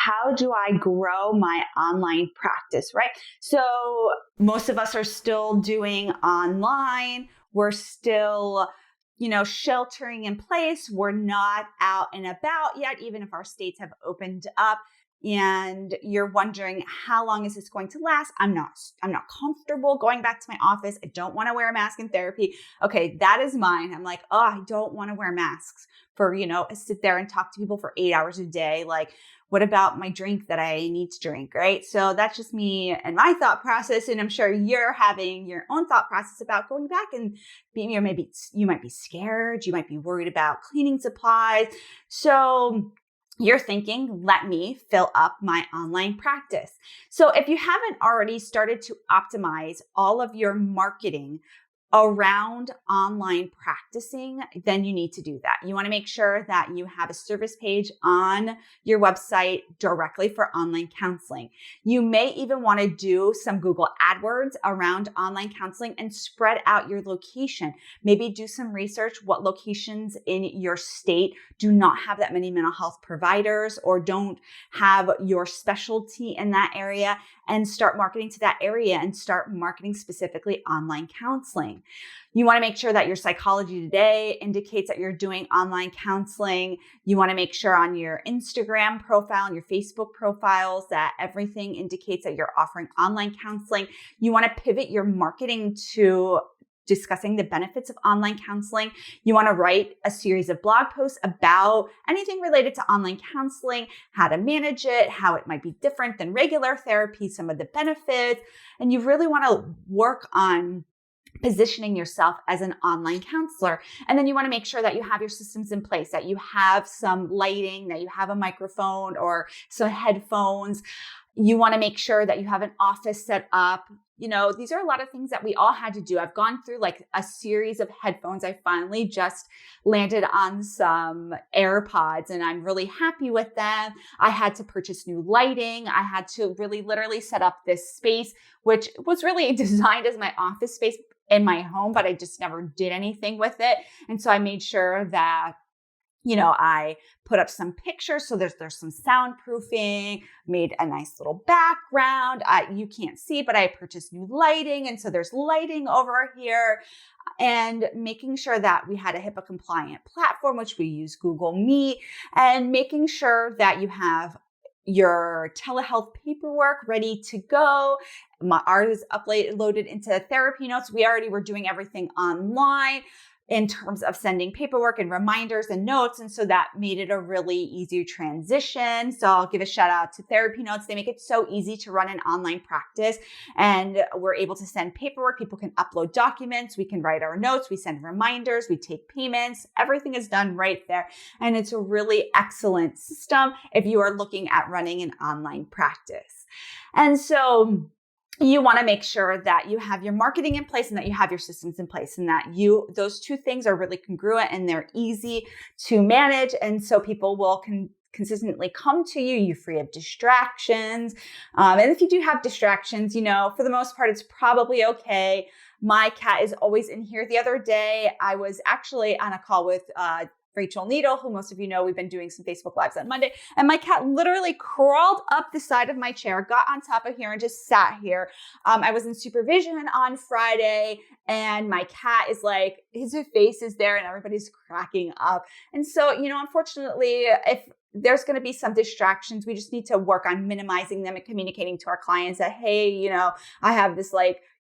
how do I grow my online practice, right? So most of us are still doing online. We're still, sheltering in place. We're not out and about yet, even if our states have opened up. And you're wondering, how long is this going to last? I'm not comfortable going back to my office. I don't want to wear a mask in therapy. Okay, that is mine. I'm like, oh, I don't want to wear masks for, sit there and talk to people for 8 hours a day. Like, what about my drink that I need to drink, right? So that's just me and my thought process. And I'm sure you're having your own thought process about going back and being, maybe you might be scared. You might be worried about cleaning supplies. So you're thinking, let me fill up my online practice. So if you haven't already started to optimize all of your marketing around online practicing, then you need to do that. You want to make sure that you have a service page on your website directly for online counseling. You may even want to do some Google AdWords around online counseling and spread out your location. Maybe do some research what locations in your state do not have that many mental health providers or don't have your specialty in that area, and start marketing to that area and start marketing specifically online counseling. You want to make sure that your Psychology Today indicates that you're doing online counseling. You want to make sure on your Instagram profile and your Facebook profiles that everything indicates that you're offering online counseling. You want to pivot your marketing to discussing the benefits of online counseling. You want to write a series of blog posts about anything related to online counseling, how to manage it, how it might be different than regular therapy, some of the benefits. And you really want to work on positioning yourself as an online counselor. And then you want to make sure that you have your systems in place, that you have some lighting, that you have a microphone or some headphones. You want to make sure that you have an office set up. These are a lot of things that we all had to do. I've gone through like a series of headphones. I finally just landed on some AirPods and I'm really happy with them. I had to purchase new lighting. I had to really literally set up this space, which was really designed as my office space in my home, but I just never did anything with it. And so I made sure that I put up some pictures. So there's some soundproofing, made a nice little background. You can't see, but I purchased new lighting. And so there's lighting over here, and making sure that we had a HIPAA compliant platform, which we use Google Meet, and making sure that you have your telehealth paperwork ready to go. Ours is uploaded into TherapyNotes. We already were doing everything online in terms of sending paperwork and reminders and notes. And so that made it a really easy transition. So I'll give a shout out to TherapyNotes. They make it so easy to run an online practice, and we're able to send paperwork. People can upload documents. We can write our notes. We send reminders. We take payments. Everything is done right there. And it's a really excellent system if you are looking at running an online practice. And so you want to make sure that you have your marketing in place and that you have your systems in place, and that those two things are really congruent and they're easy to manage. And so people will consistently come to you. You're free of distractions. And if you do have distractions, for the most part, it's probably okay. My cat is always in here. The other day, I was actually on a call with Rachel Needle, who most of you know, we've been doing some Facebook Lives on Monday. And my cat literally crawled up the side of my chair, got on top of here and just sat here. I was in supervision on Friday, and my cat is like, his face is there and everybody's cracking up. And so, unfortunately, if there's going to be some distractions, we just need to work on minimizing them and communicating to our clients that, hey, I have this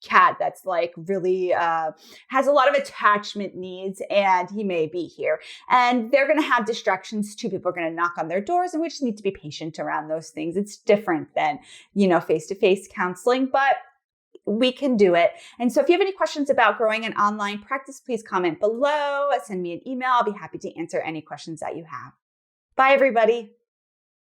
cat that's really has a lot of attachment needs, and he may be here. And they're going to have distractions too. People are going to knock on their doors, and we just need to be patient around those things. It's different than, face-to-face counseling, but we can do it. And so if you have any questions about growing an online practice, please comment below, send me an email. I'll be happy to answer any questions that you have. Bye, everybody.